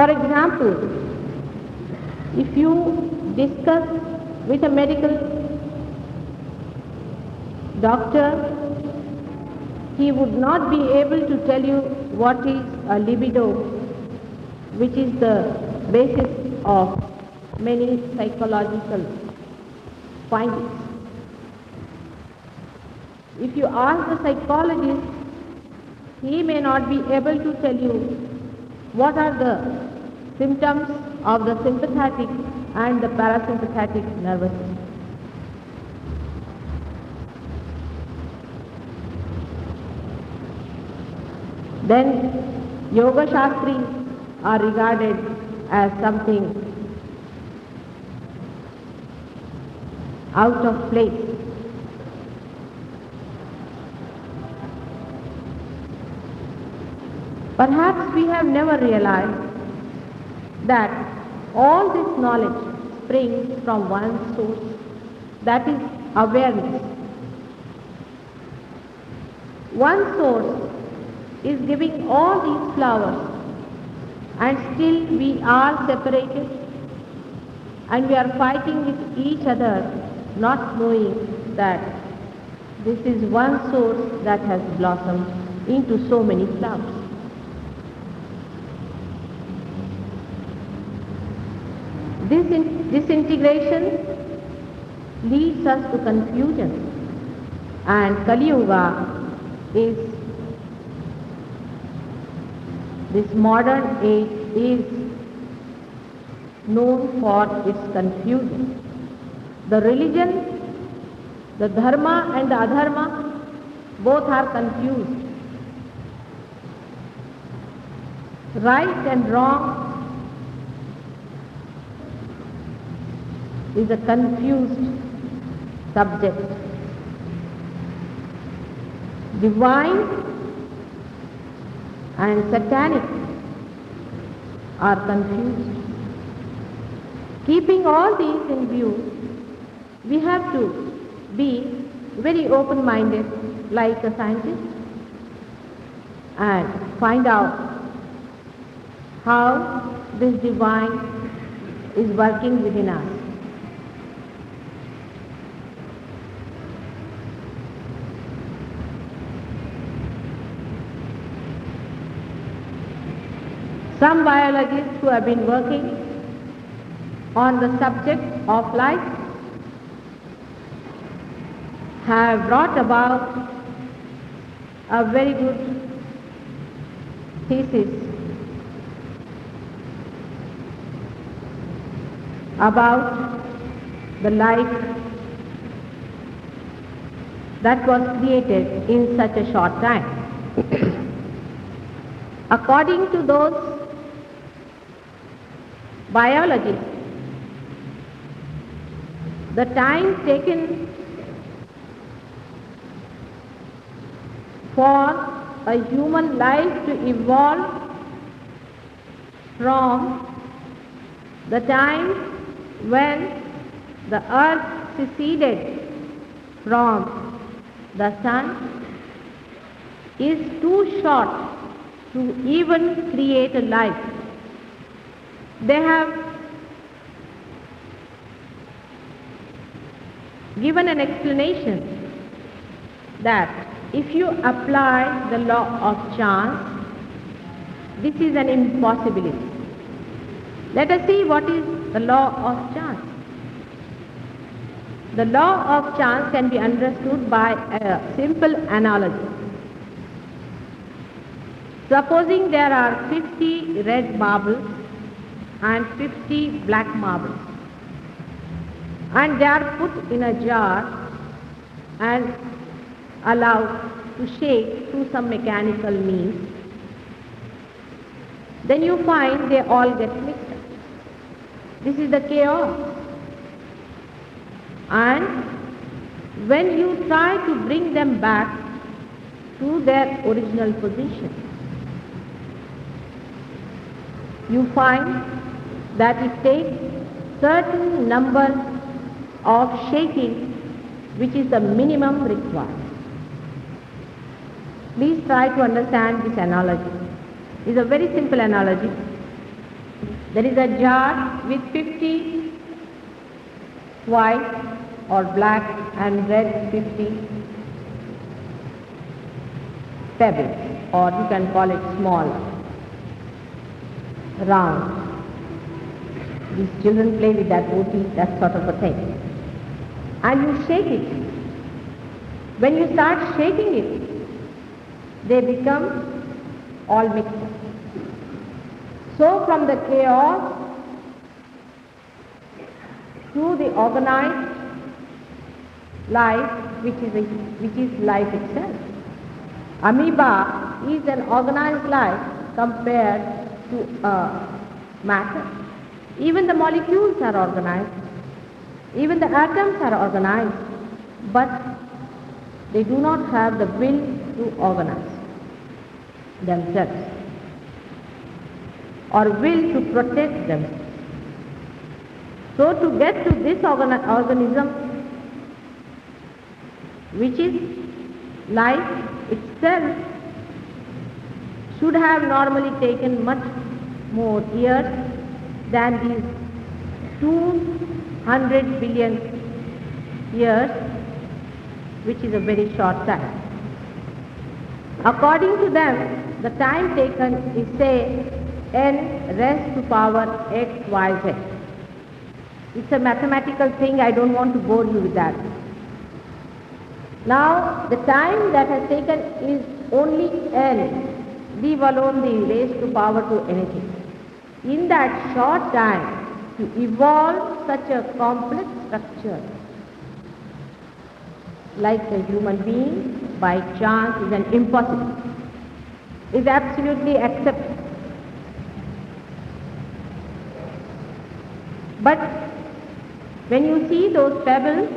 For example, if you discuss with a medical doctor, he would not be able to tell you what is a libido, which is the basis of many psychological findings. If you ask the psychologist, he may not be able to tell you what are the symptoms of the sympathetic and the parasympathetic nervous system. Then yogashastri are regarded as something out of place. Perhaps we have never realized that all this knowledge springs from one source, that is awareness. One source is giving all these flowers, and still we are separated and we are fighting with each other, not knowing that this is one source that has blossomed into so many flowers. This disintegration leads us to confusion, and Kaliyuga is, this modern age is known for its confusion. The religion, the dharma and the adharma, both are confused. Right and wrong is a confused subject. Divine and satanic are confused. Keeping all these in view, we have to be very open-minded like a scientist and find out how this divine is working within us. Some biologists who have been working on the subject of life have brought about a very good thesis about the life that was created in such a short time. According to those biologists, the time taken for a human life to evolve from the time when the earth seceded from the sun is too short to even create a life. They have given an explanation that if you apply the law of chance, this is an impossibility. Let us see what is the law of chance. The law of chance can be understood by a simple analogy. Supposing there are 50 red marbles and 50 black marbles, and they are put in a jar and allowed to shake through some mechanical means, then you find they all get mixed up. This is the chaos. And when you try to bring them back to their original position, you find that it takes certain number of shaking, which is the minimum required. Please try to understand this analogy. It is a very simple analogy. There is a jar with 50 white or black and red 50 pebbles, or you can call it small, round. These children play with that booty, that sort of a thing. And you shake it. When you start shaking it, they become all mixed up. So from the chaos to the organized life, which is life itself. Amoeba is an organized life compared to matter. Even the molecules are organized, even the atoms are organized, but they do not have the will to organize themselves or will to protect themselves. So to get to this organism, which is life itself, should have normally taken much more years than these 200 billion years, which is a very short time. According to them, the time taken is, say, n raised to power x, y, z. It's a mathematical thing, I don't want to bore you with that. Now, the time that has taken is only n, leave alone the raised to power to anything. In that short time, to evolve such a complex structure like a human being by chance is an impossible, is absolutely accepted. But when you see those pebbles,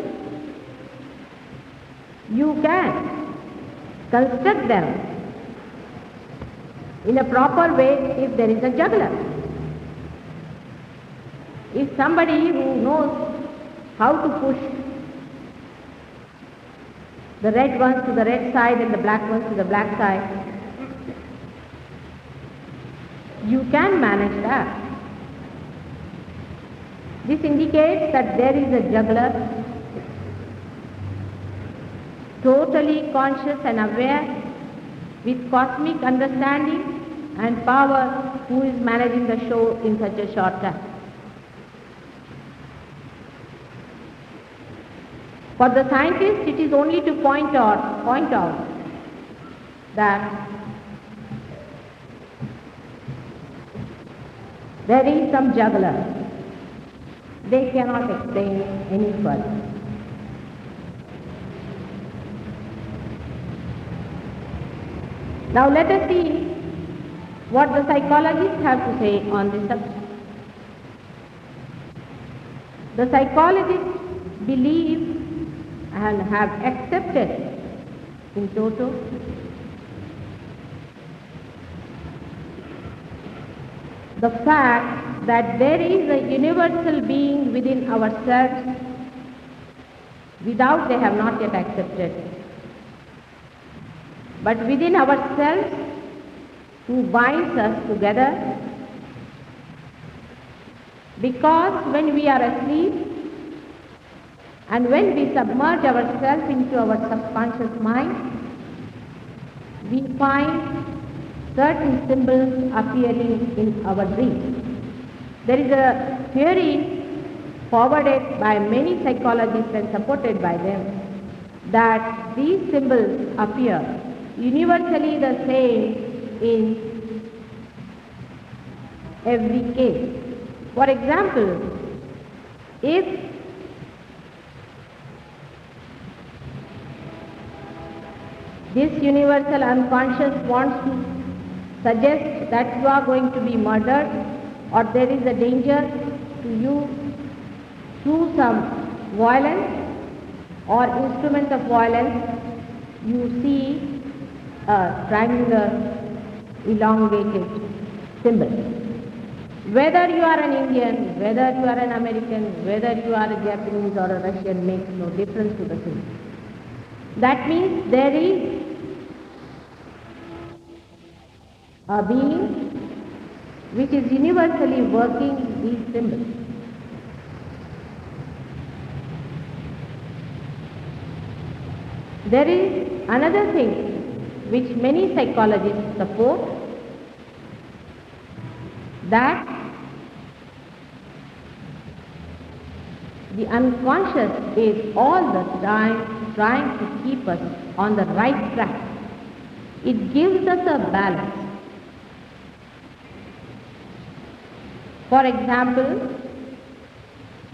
you can construct them in a proper way if there is a juggler. If somebody who knows how to push the red ones to the red side and the black ones to the black side, you can manage that. This indicates that there is a juggler, totally conscious and aware, with cosmic understanding and power, who is managing the show in such a short time. For the scientist, it is only to point out that there is some juggler. They cannot explain any further. Now let us see what the psychologists have to say on this subject. The psychologists believe and have accepted in toto the fact that there is a universal being within ourselves, without they have not yet accepted, but within ourselves, who binds us together, because when we are asleep and when we submerge ourselves into our subconscious mind, we find certain symbols appearing in our dreams. There is a theory forwarded by many psychologists and supported by them that these symbols appear universally the same in every case. For example, if this universal unconscious wants to suggest that you are going to be murdered or there is a danger to you through some violence or instrument of violence, you see a triangular elongated symbol. Whether you are an Indian, whether you are an American, whether you are a Japanese or a Russian makes no difference to the symbol. That means there is a being which is universally working these symbols. There is another thing which many psychologists support, that the unconscious is all the time trying to keep us on the right track. It gives us a balance. For example,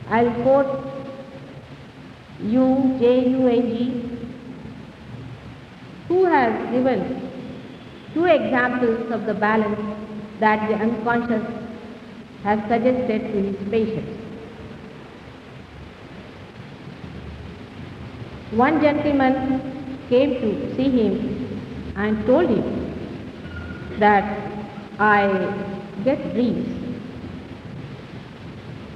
I'll quote Jung, who has given two examples of the balance that the unconscious has suggested to his patients. One gentleman came to see him and told him that I get dreams,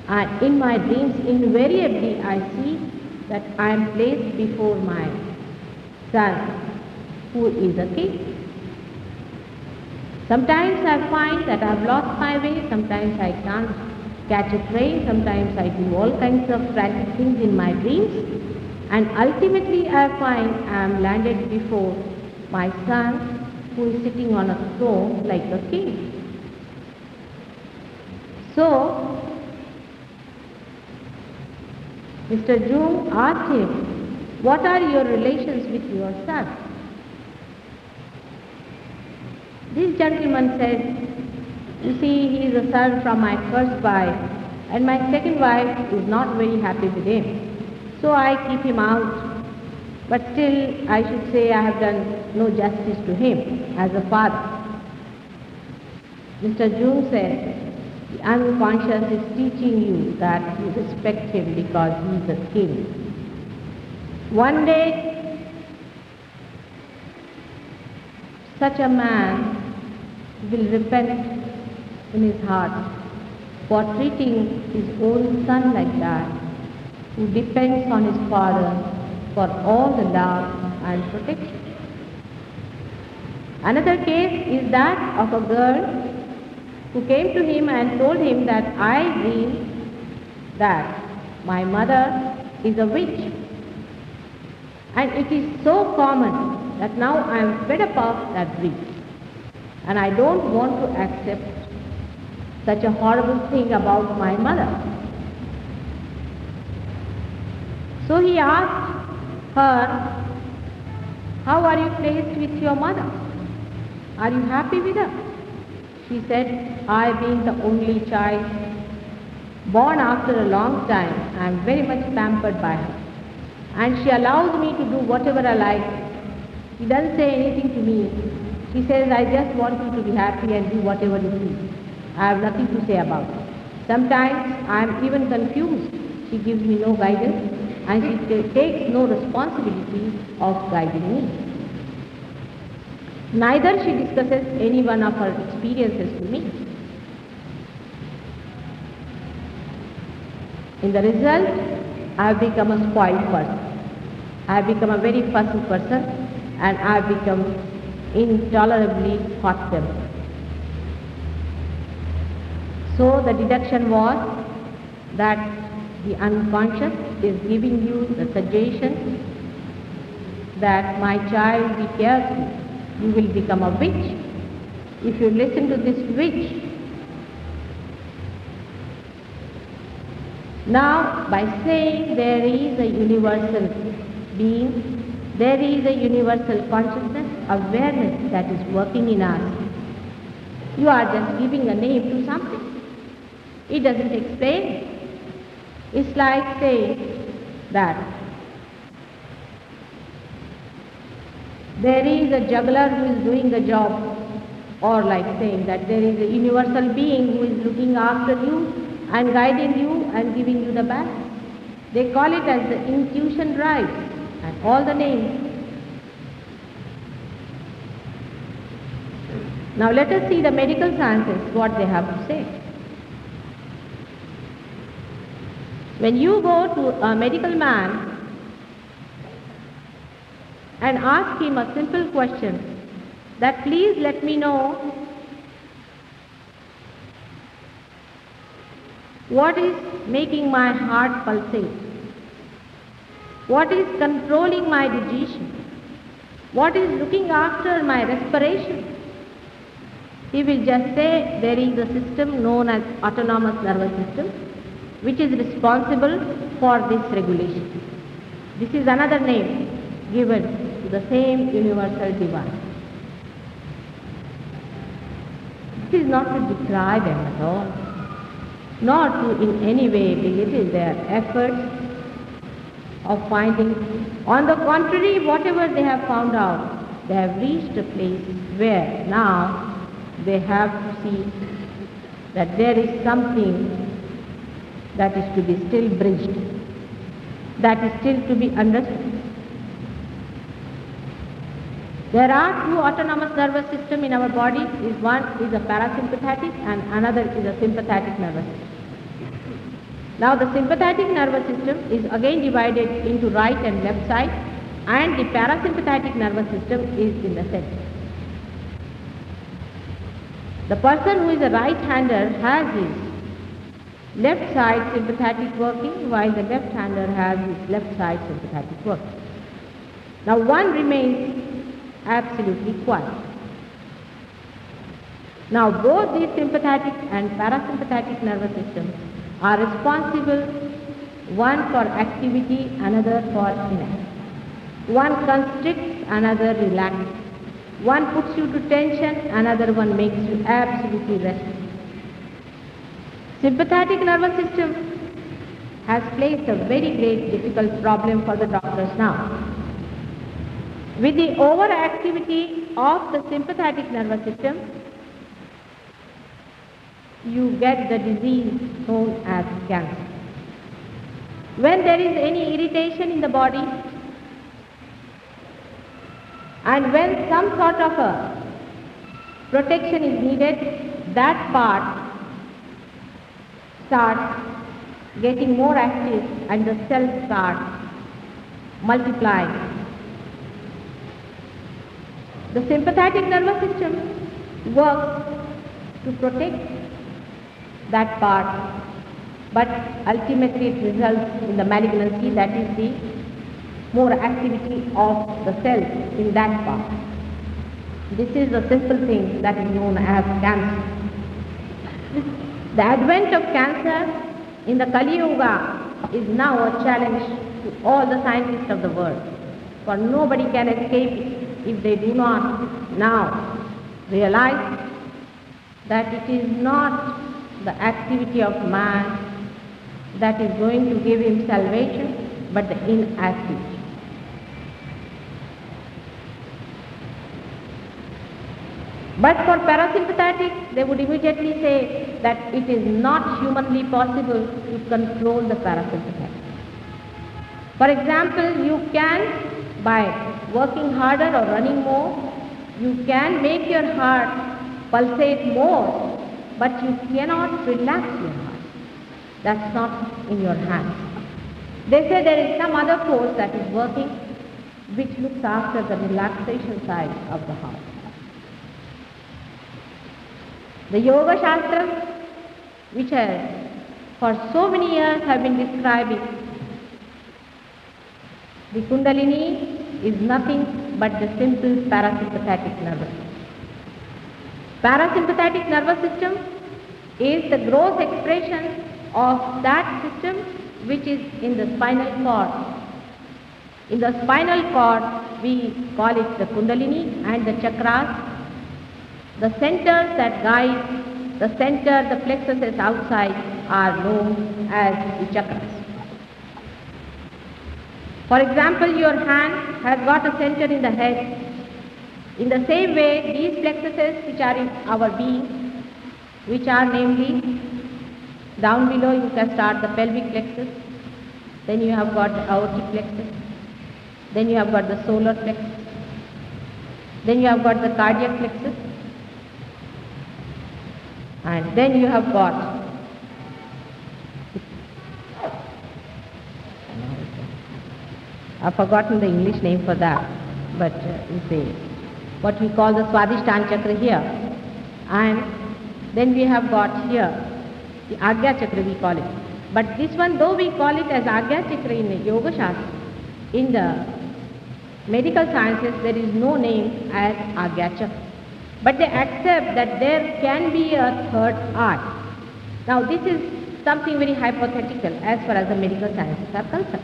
and in my dreams invariably I see that I am placed before my son, who is a king. Sometimes I find that I have lost my way, sometimes I can't catch a train, sometimes I do all kinds of frantic things in my dreams, and ultimately I find I am landed before my son, who is sitting on a throne like a king. So, Mr. Jung asked him, what are your relations with your son? This gentleman said, you see, he is a son from my first wife, and my second wife is not very happy with him. So I keep him out, but still I should say I have done no justice to him as a father. Mr. Jung said, the unconscious is teaching you that you respect him because he is a king. One day, such a man will repent in his heart for treating his own son like that, who depends on his father for all the love and protection. Another case is that of a girl who came to him and told him that I dream that my mother is a witch, and it is so common that now I am fed up of that dream, and I don't want to accept such a horrible thing about my mother. So he asked her, how are you placed with your mother? Are you happy with her? She said, I being the only child, born after a long time, I am very much pampered by her. And she allows me to do whatever I like. She doesn't say anything to me. She says, I just want you to be happy and do whatever you please. I have nothing to say about it. Sometimes I am even confused. She gives me no guidance, and she takes no responsibility of guiding me. Neither she discusses any one of her experiences to me. In the result, I have become a spoiled person. I have become a very fussy person, and I have become intolerably hot-tempered. So the deduction was that the unconscious is giving you the suggestion that, my child, be careful, you will become a witch. If you listen to this witch, now by saying there is a universal being, there is a universal consciousness, awareness that is working in us, you are just giving a name to something. It doesn't explain. It's like saying that there is a juggler who is doing the job, or like saying that there is a universal being who is looking after you and guiding you and giving you the balance. They call it as the intuition drive and all the names. Now let us see the medical sciences, what they have to say. When you go to a medical man and ask him a simple question, that please let me know What is making my heart pulsate? What is controlling my digestion? What is looking after my respiration? He will just say there is a system known as autonomous nervous system which is responsible for this regulation. This is another name given to the same universal divine. This is not to decry them at all, nor to in any way belittle their efforts of finding. On the contrary, whatever they have found out, they have reached a place where now they have to see that there is something that is to be still bridged, that is still to be understood. There are two autonomous nervous systems in our body. One is a parasympathetic and another is a sympathetic nervous system. Now the sympathetic nervous system is again divided into right and left side, and the parasympathetic nervous system is in the center. The person who is a right-hander has his left side sympathetic working, while the left-hander has his left side sympathetic working. Now one remains absolutely quiet. Now both these sympathetic and parasympathetic nervous systems are responsible, one for activity, another for inactivity. One constricts, another relaxes. One puts you to tension, another one makes you absolutely restful. Sympathetic nervous system has placed a very great difficult problem for the doctors now. With the overactivity of the sympathetic nervous system, you get the disease known as cancer. When there is any irritation in the body, and when some sort of a protection is needed, that part starts getting more active and the cells start multiplying. The sympathetic nervous system works to protect that part, but ultimately it results in the malignancy, that is the more activity of the cells in that part. This is a simple thing that is known as cancer. The advent of cancer in the Kaliyuga is now a challenge to all the scientists of the world, for nobody can escape it if they do not now realize that it is not the activity of man that is going to give him salvation, but the inactivity. But for parasympathetic, they would immediately say that it is not humanly possible to control the parasympathetic. For example, you can, by working harder or running more, you can make your heart pulsate more, but you cannot relax your heart. That's not in your hands. They say there is some other force that is working which looks after the relaxation side of the heart. The yogashastras, which for so many years have been describing the kundalini, is nothing but the simple parasympathetic nervous system. Parasympathetic nervous system is the gross expression of that system which is in the spinal cord. In the spinal cord, we call it the kundalini and the chakras. The centers that guide the center, the plexuses outside, are known as the chakras. For example, your hand has got a center in the head. In the same way, these plexuses which are in our being, which are namely, down below you can start the pelvic plexus, then you have got the aortic plexus, then you have got the solar plexus, then you have got the cardiac plexus, and then you have got I've forgotten the English name for that, but it's what we call the Swadhisthana chakra here, and then we have got here the Agya Chakra we call it. But this one, though we call it as Agya Chakra in the yogashastri, in the medical sciences there is no name as Agya Chakra. But they accept that there can be a third eye. Now this is something very hypothetical as far as the medical sciences are concerned.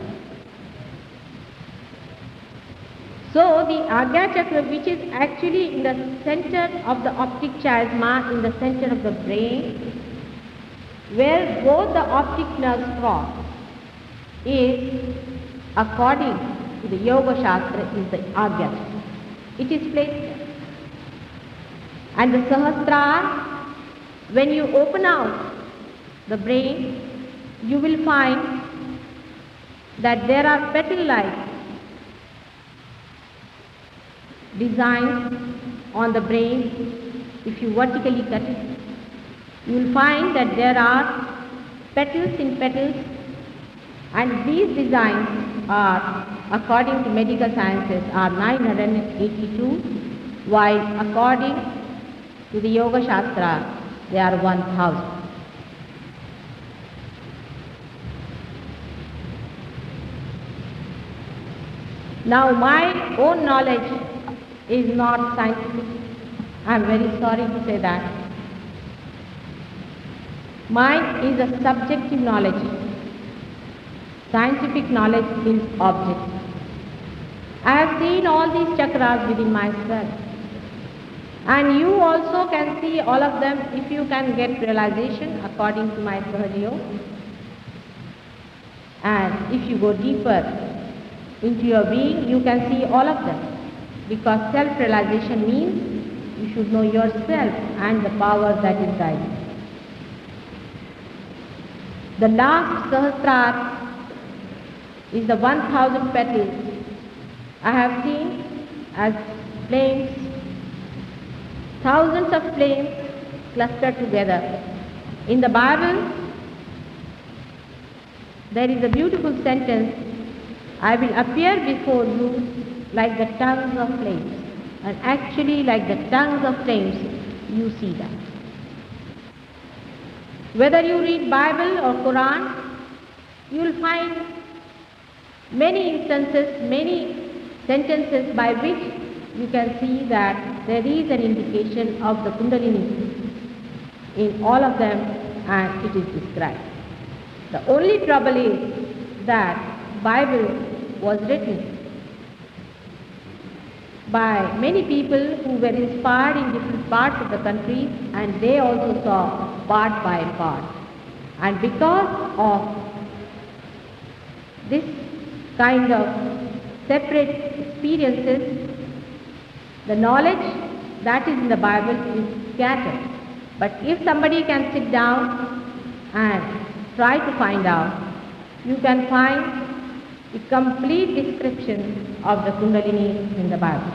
So the Agya Chakra, which is actually in the center of the optic chiasma, in the center of the brain, where both the optic nerves cross, is, according to the Yoga Shastra, is the Agya Chakra. It is placed there. And the Sahasrara, when you open out the brain, you will find that there are petal-like designs on the brain. If you vertically cut it, you will find that there are petals in petals, and these designs are, according to medical sciences, are 982, while according to the Yoga Shastra they are 1000. Now my own knowledge is not scientific. I am very sorry to say that. Mine is a subjective knowledge. Scientific knowledge is objective. I have seen all these chakras within myself. And you also can see all of them if you can get realization according to my Sahaja Yoga. And if you go deeper into your being, you can see all of them. Because self-realization means you should know yourself and the power that is guiding. The last Sahasrara is the 1000 petals. I have seen as flames, thousands of flames clustered together. In the Bible, there is a beautiful sentence, I will appear before you like the tongues of flames. And actually, like the tongues of flames, you see that. Whether you read Bible or Quran, you will find many instances, many sentences by which you can see that there is an indication of the Kundalini in all of them, and it is described. The only trouble is that Bible was written by many people who were inspired in different parts of the country, and they also saw part by part. And because of this kind of separate experiences, the knowledge that is in the Bible is scattered. But if somebody can sit down and try to find out, you can find the complete description of the Kundalini in the Bible.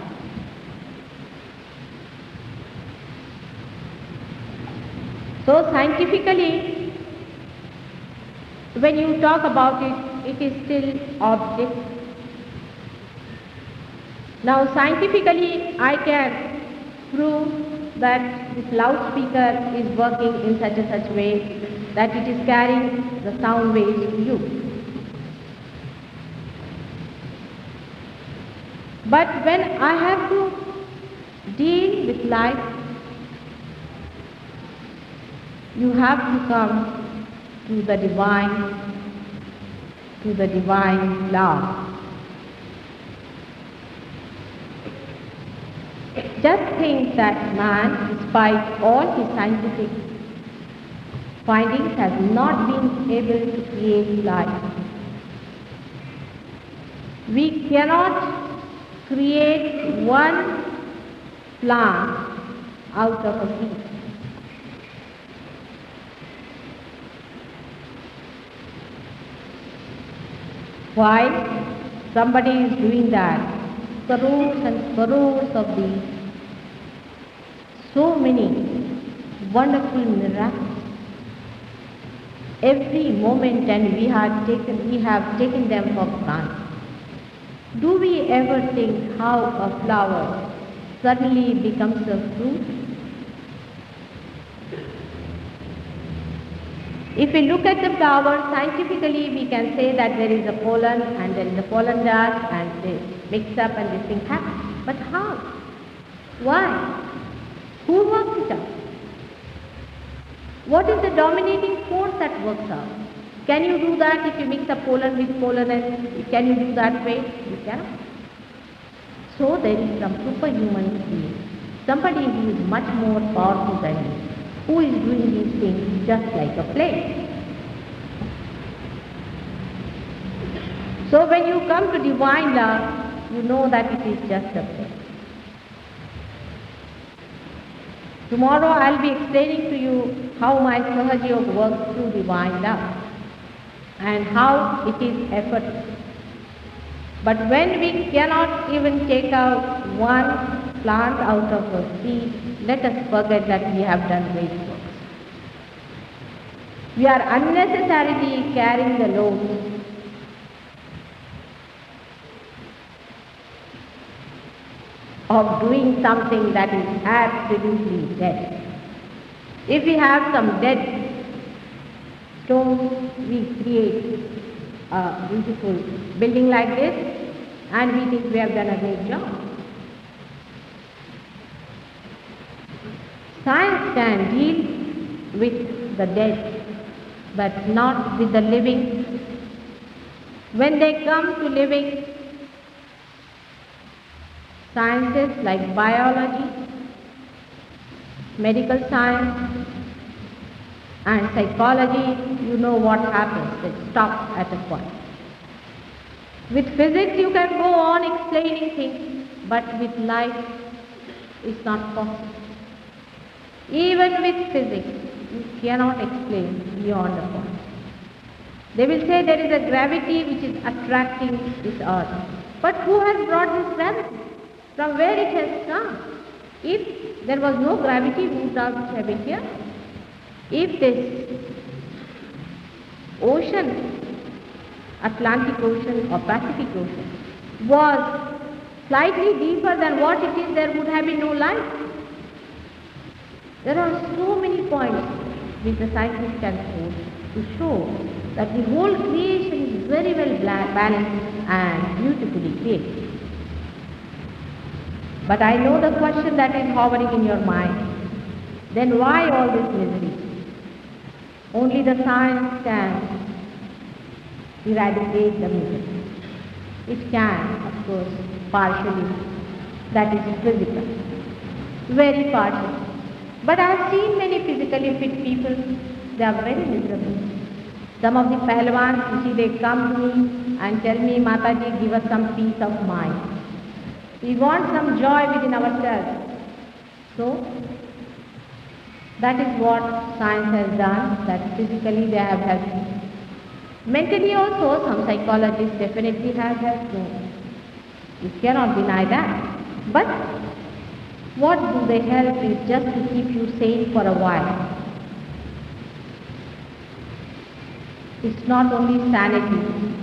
So scientifically, when you talk about it, it is still object. Now scientifically, I can prove that this loudspeaker is working in such and such way that it is carrying the sound waves to you. But when I have to deal with life, you have to come to the divine law. Just think that man, despite all his scientific findings, has not been able to create life. We cannot create one plant out of a seed. While somebody is doing that, crores and crores of these, so many wonderful miracles, every moment, and we have taken them for granted. Do we ever think how a flower suddenly becomes a fruit? If we look at the flower, scientifically we can say that there is a pollen and there is a pollen dust and they mix up and this thing happens. But how? Why? Who works it out? What is the dominating force that works out? Can you do that if you mix a pollen with pollen and can you do that way? You cannot. So there is some superhuman being, somebody who is much more powerful than you, who is doing these things just like a play. So when you come to divine love, you know that it is just a play. Tomorrow I will be explaining to you how my Sahaja Yoga works through divine love and how it is effortless. But when we cannot even take out one plant out of a seed, let us forget that we have done great works. We are unnecessarily carrying the load of doing something that is absolutely dead. If we have some dead stones, we create a beautiful building like this and we think we have done a great job. Science can deal with the dead, but not with the living. When they come to living, sciences like biology, medical science, and psychology, you know what happens. It stops at a point. With physics, you can go on explaining things, but with life, it's not possible. Even with physics, you cannot explain beyond a point. They will say there is a gravity which is attracting this earth. But who has brought this gravity? From where it has come? If there was no gravity, would not have been here? If this ocean, Atlantic Ocean or Pacific Ocean, was slightly deeper than what it is, there would have been no life. There are so many points which the scientists can quote to show that the whole creation is very well balanced and beautifully created. But I know the question that is hovering in your mind. Then why all this misery? Only the science can eradicate the misery. It can, of course, partially. That is physical. Very partial. But I have seen many physically fit people. They are very miserable. Some of the pahlawans, you see, they come to me and tell me, Mataji, give us some peace of mind. We want some joy within ourselves. So, that is what science has done, that physically they have helped. Mentally also, some psychologists definitely have helped. No, you cannot deny that. But what do they help is just to keep you sane for a while. It's not only sanity,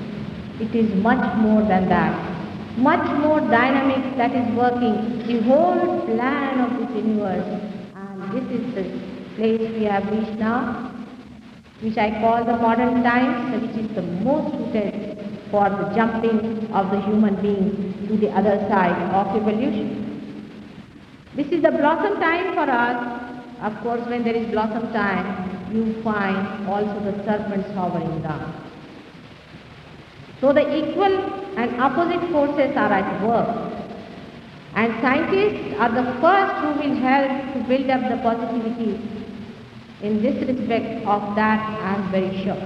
it is much more than that. Much more dynamic that is working the whole plan of this universe. And this is the place we have reached now, which I call the modern times, which is the most suited for the jumping of the human being to the other side of evolution. This is the blossom time for us. Of course, when there is blossom time, you find also the serpents hovering down. So the equal and opposite forces are at work. And scientists are the first who will help to build up the positivity. In this respect of that, I am very sure.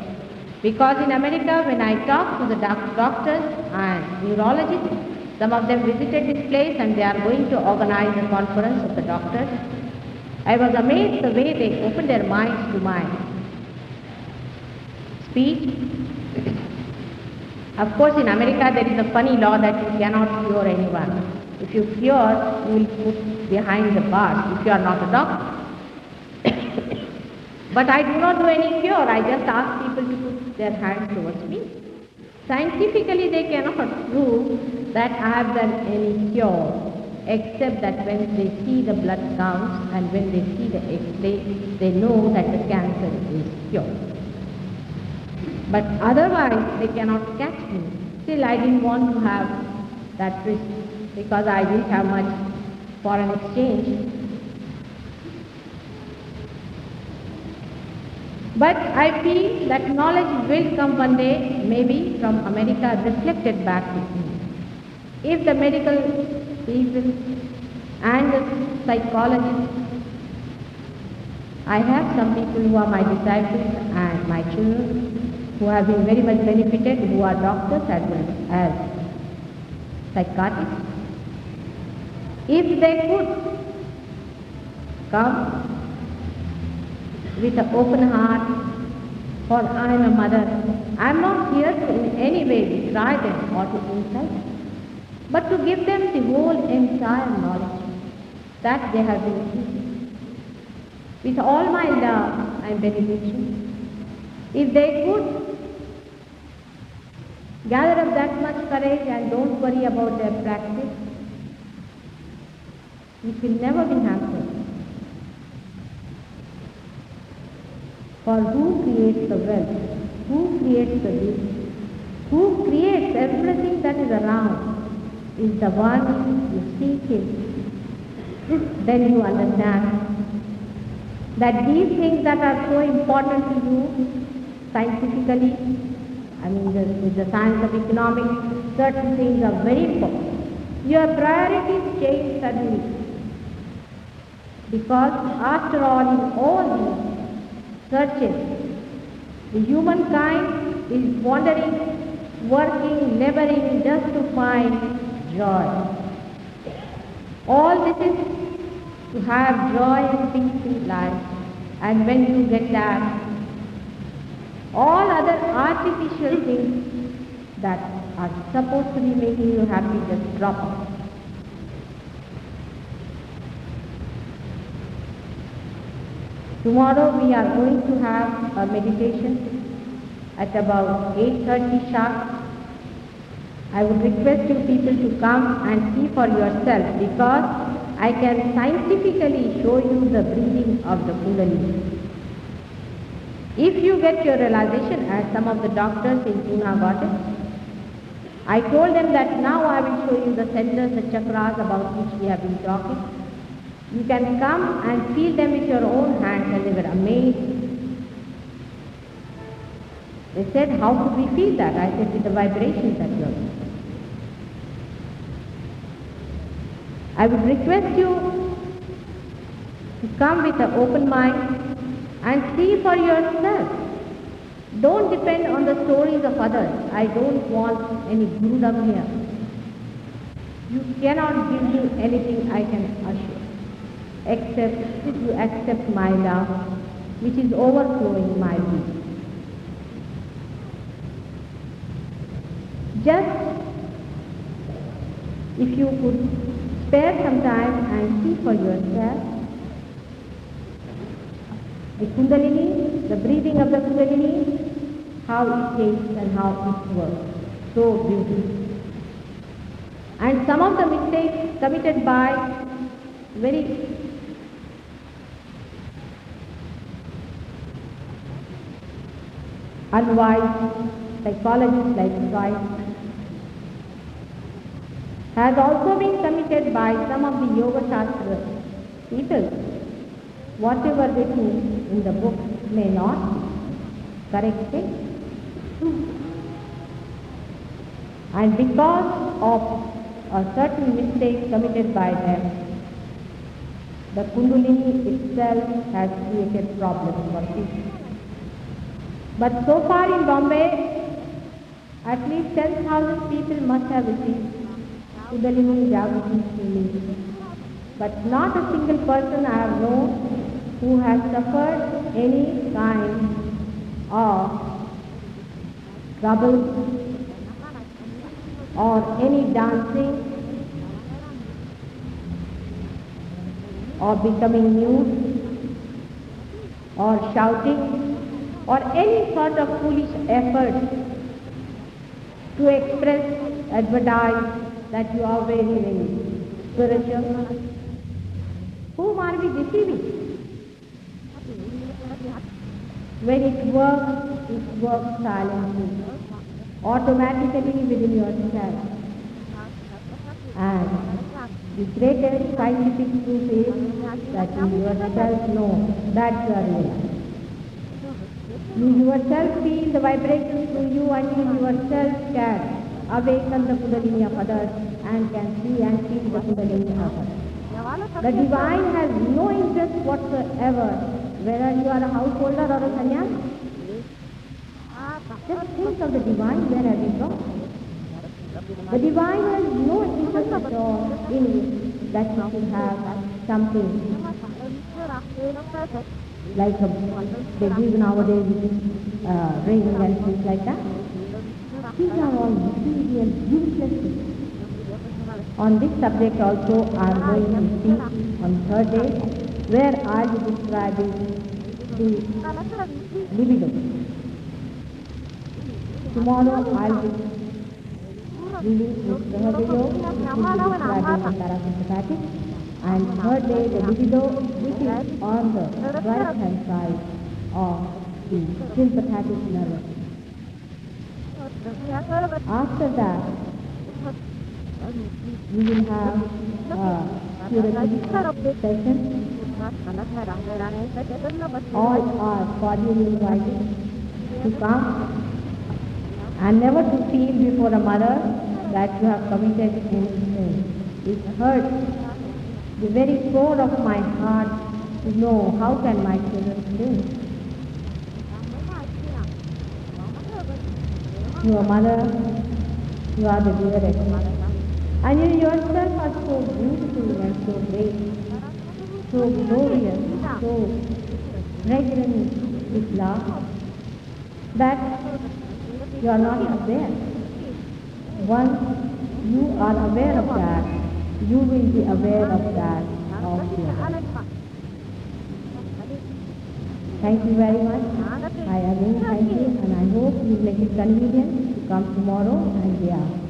Because in America, when I talk to the doctors and neurologists, some of them visited this place and they are going to organize a conference of the doctors. I was amazed the way they opened their minds to my speech. Of course, in America, there is a funny law that you cannot cure anyone. If you cure, you will put behind the bars if you are not a doctor. But I do not do any cure. I just ask people to put their hands towards me. Scientifically, they cannot prove that I have done any cure, except that when they see the blood counts and when they see the X-ray, they know that the cancer is cured. But otherwise they cannot catch me. Still I didn't want to have that risk because I didn't have much foreign exchange. But I feel that knowledge will come one day, maybe from America, reflected back to me. If the medical people and the psychologists, I have some people who are my disciples and my children who have been very much benefited, who are doctors as well as psychiatrists. If they could come with an open heart, for I am a mother, I am not here to in any way betray them or to insult them, but to give them the whole entire knowledge that they have been received. With all my love and benediction, if they could gather up that much courage and don't worry about their practice, it will never be hampered. For who creates the wealth? Who creates the beauty? Who creates everything that is around is the one you seek Him. Then you understand that these things that are so important to you scientifically, with the science of economics, certain things are very important. Your priorities change suddenly. Because after all, in all these searches, the humankind is wandering, working, laboring just to find joy. All this is to have joy and peace in life. And when you get that, all other artificial things that are supposed to be making you happy just drop off. Tomorrow we are going to have a meditation at about 8:30 sharp. I would request you people to come and see for yourself, because I can scientifically show you the breathing of the Kundalini. If you get your realization, as some of the doctors in Pune got it, I told them that now I will show you the centers, the chakras about which we have been talking. You can come and feel them with your own hands, and they were amazed. They said, how could we feel that? I said, with the vibrations that you are. I would request you to come with an open mind and see for yourself. Don't depend on the stories of others. I don't want any gurudom here. You cannot give me anything, I can assure, except you accept my love, which is overflowing my being. Just if you could spare some time and see for yourself the Kundalini, the breathing of the Kundalini, how it takes and how it works. So beautiful. And some of the mistakes committed by very unwise psychologists like Freud has also been committed by some of the yogashastri people. Whatever they do in the book may not be corrected. And because of a certain mistake committed by them, the Kundalini itself has created problems for people. But so far in Bombay, at least 10,000 people must have received Kundalini Jagruti healing. But not a single person I have known who has suffered any kind of trouble or any dancing or becoming nude or shouting or any sort of foolish effort to express, advertise that you are very, very spiritual. Whom are we deceiving? When it works silently, automatically within yourself. And the greatest scientific proof is that you yourself know that you are real. You yourself feel the vibrations through you and you yourself can awaken the Kundalini of others and can see and feel the Kundalini of others. The divine has no interest whatsoever whether you are a householder or a sannyasi. Just think of the divine, where have you gone? The divine has no interest at all in that you should have something like they give nowadays ring and things like that. These are all material, useless things. On this subject also I am going to speak on third day, where I will be describing the libido. Tomorrow I will be dealing with the libido, which will be describing the parasympathetic, and third day the libido, which is on the right hand side of the sympathetic nervous. After that, we will have a curative session. All are cordially invited to come and never to feel before a mother that you have committed any sin. It hurts the very core of my heart to know how can my children sin. You are mother, you are the dearest. And you yourself are so beautiful and so great, so glorious, so fragrant with love, that you are not aware. Once you are aware of that, you will be aware of that of your life. Thank you very much. I again thank you, and I hope you make it convenient to come tomorrow and be out.